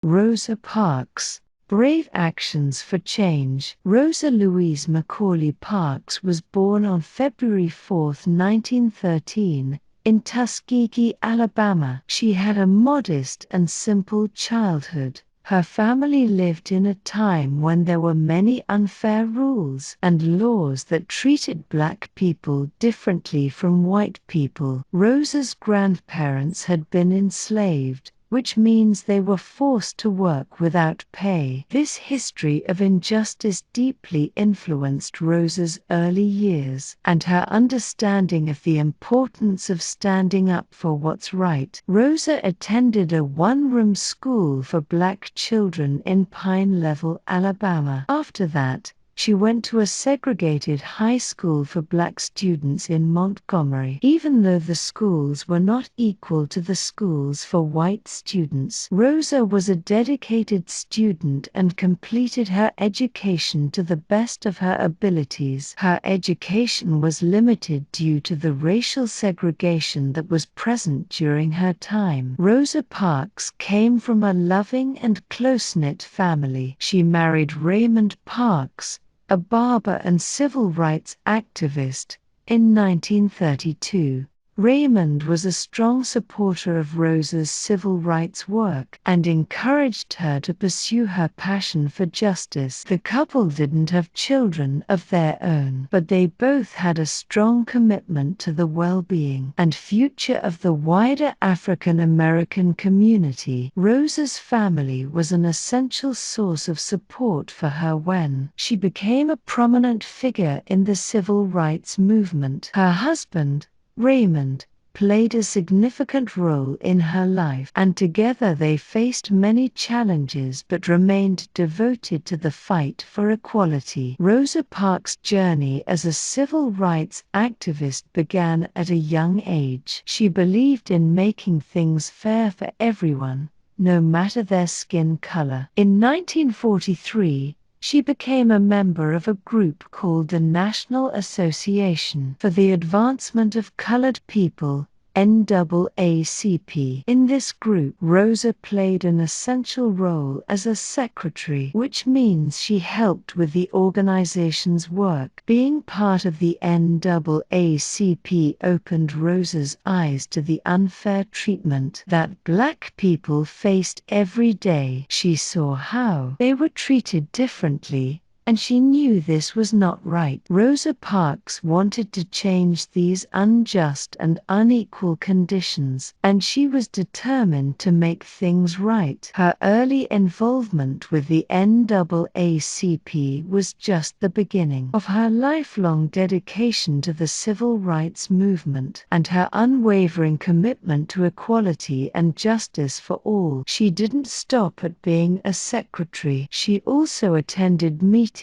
Rosa Parks. Brave Actions for Change. Rosa Louise Macaulay Parks was born on February 4, 1913, in Tuskegee, Alabama. She had a modest and simple childhood. Her family lived in a time when there were many unfair rules and laws that treated black people differently from white people. Rosa's grandparents had been enslaved, which means they were forced to work without pay. This history of injustice deeply influenced Rosa's early years and her understanding of the importance of standing up for what's right. Rosa attended a one-room school for black children in Pine Level, Alabama. After that, she went to a segregated high school for black students in Montgomery. Even though the schools were not equal to the schools for white students, Rosa was a dedicated student and completed her education to the best of her abilities. Her education was limited due to the racial segregation that was present during her time. Rosa Parks came from a loving and close-knit family. She married Raymond Parks, a barber and civil rights activist, in 1932. Raymond was a strong supporter of Rosa's civil rights work and encouraged her to pursue her passion for justice. The couple didn't have children of their own, but they both had a strong commitment to the well-being and future of the wider African American community. Rosa's family was an essential source of support for her when she became a prominent figure in the civil rights movement. Her husband, Raymond, played a significant role in her life, and together they faced many challenges but remained devoted to the fight for equality. Rosa Parks' journey as a civil rights activist began at a young age. She believed in making things fair for everyone, no matter their skin color. In 1943, she became a member of a group called the National Association for the Advancement of Colored People, NAACP. In this group, Rosa played an essential role as a secretary, which means she helped with the organization's work. Being part of the NAACP opened Rosa's eyes to the unfair treatment that black people faced every day. She saw how they were treated differently, and she knew this was not right. Rosa Parks wanted to change these unjust and unequal conditions, and she was determined to make things right. Her early involvement with the NAACP was just the beginning of her lifelong dedication to the civil rights movement and her unwavering commitment to equality and justice for all. She didn't stop at being a secretary. She also attended meetings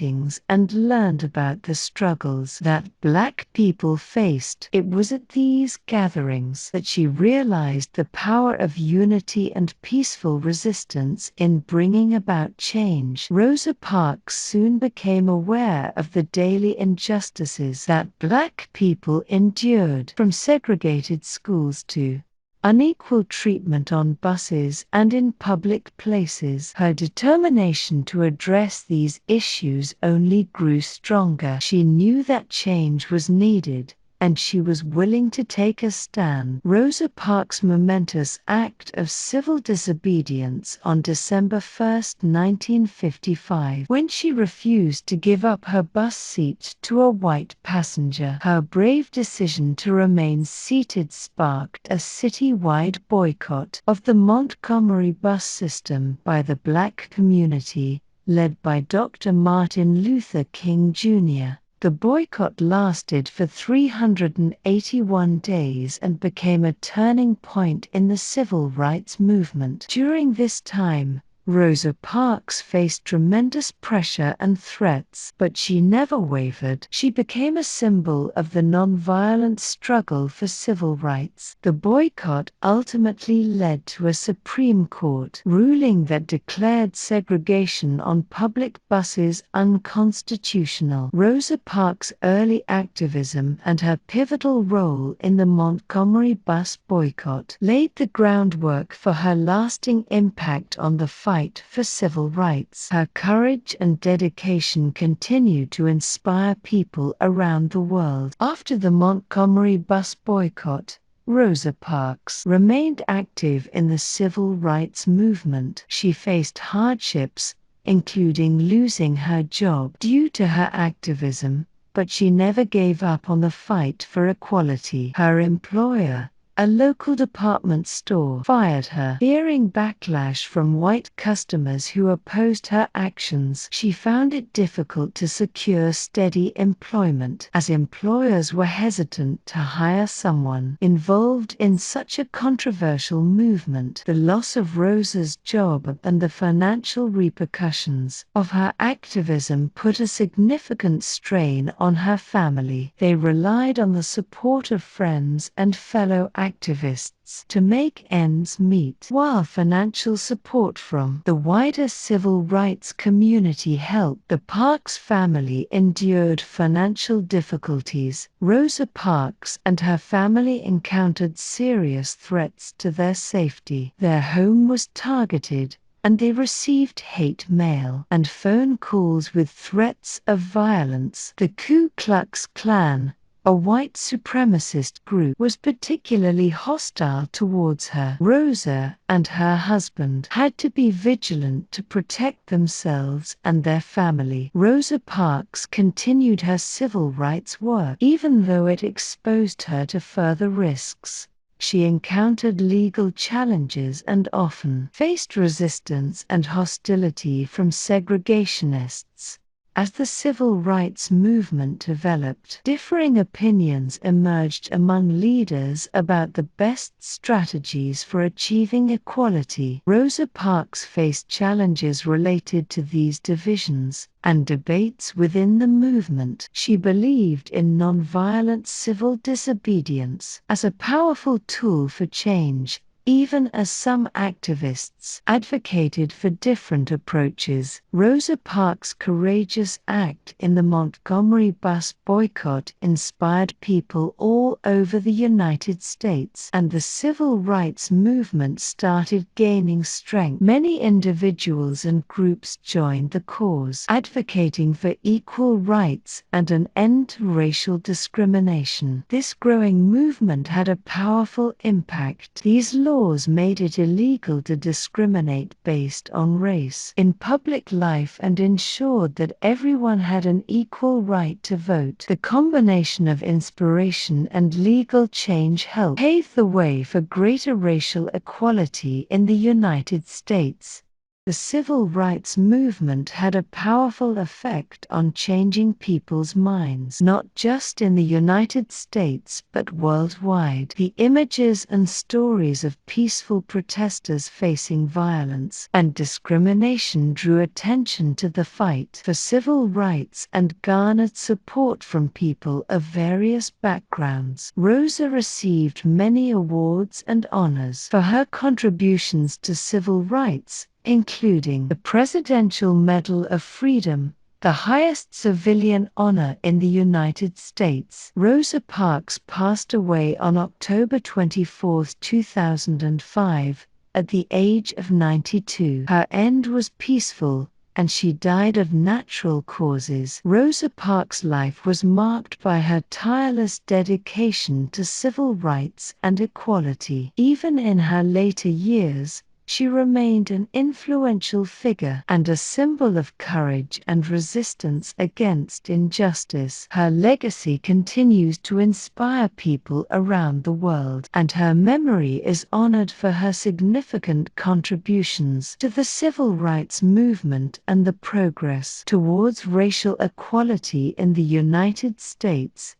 and learned about the struggles that black people faced. It was at these gatherings that she realized the power of unity and peaceful resistance in bringing about change. Rosa Parks soon became aware of the daily injustices that black people endured, from segregated schools to unequal treatment on buses and in public places. Her determination to address these issues only grew stronger. She knew that change was needed, and she was willing to take a stand. Rosa Parks' momentous act of civil disobedience on December 1, 1955, when she refused to give up her bus seat to a white passenger. Her brave decision to remain seated sparked a city-wide boycott of the Montgomery bus system by the black community, led by Dr. Martin Luther King Jr. The boycott lasted for 381 days and became a turning point in the civil rights movement. During this time, Rosa Parks faced tremendous pressure and threats, but she never wavered. She became a symbol of the nonviolent struggle for civil rights. The boycott ultimately led to a Supreme Court ruling that declared segregation on public buses unconstitutional. Rosa Parks' early activism and her pivotal role in the Montgomery bus boycott laid the groundwork for her lasting impact on the fight fight for civil rights. Her courage and dedication continue to inspire people around the world. After the Montgomery bus boycott, Rosa Parks remained active in the civil rights movement. She faced hardships, including losing her job due to her activism, but she never gave up on the fight for equality. Her employer, a local department store, fired her, fearing backlash from white customers who opposed her actions. She found it difficult to secure steady employment, as employers were hesitant to hire someone involved in such a controversial movement. The loss of Rosa's job and the financial repercussions of her activism put a significant strain on her family. They relied on the support of friends and fellow activists to make ends meet, while financial support from the wider civil rights community helped. The Parks family endured financial difficulties. Rosa Parks and her family encountered serious threats to their safety. Their home was targeted, and they received hate mail and phone calls with threats of violence. The Ku Klux Klan, a white supremacist group, was particularly hostile towards her. Rosa and her husband had to be vigilant to protect themselves and their family. Rosa Parks continued her civil rights work, even though it exposed her to further risks. She encountered legal challenges and often faced resistance and hostility from segregationists. As the civil rights movement developed, differing opinions emerged among leaders about the best strategies for achieving equality. Rosa Parks faced challenges related to these divisions and debates within the movement. She believed in nonviolent civil disobedience as a powerful tool for change, even as some activists advocated for different approaches. Rosa Parks' courageous act in the Montgomery bus boycott inspired people all over the United States, and the civil rights movement started gaining strength. Many individuals and groups joined the cause, advocating for equal rights and an end to racial discrimination. This growing movement had a powerful impact. These laws made it illegal to discriminate based on race in public life and ensured that everyone had an equal right to vote. The combination of inspiration and legal change helped pave the way for greater racial equality in the United States. The civil rights movement had a powerful effect on changing people's minds, not just in the United States but worldwide. The images and stories of peaceful protesters facing violence and discrimination drew attention to the fight for civil rights and garnered support from people of various backgrounds. Rosa received many awards and honors for her contributions to civil rights, including the Presidential Medal of Freedom, the highest civilian honor in the United States. Rosa Parks passed away on October 24, 2005, at the age of 92. Her end was peaceful, and she died of natural causes. Rosa Parks' life was marked by her tireless dedication to civil rights and equality. Even in her later years, she remained an influential figure and a symbol of courage and resistance against injustice. Her legacy continues to inspire people around the world, and her memory is honored for her significant contributions to the civil rights movement and the progress towards racial equality in the United States.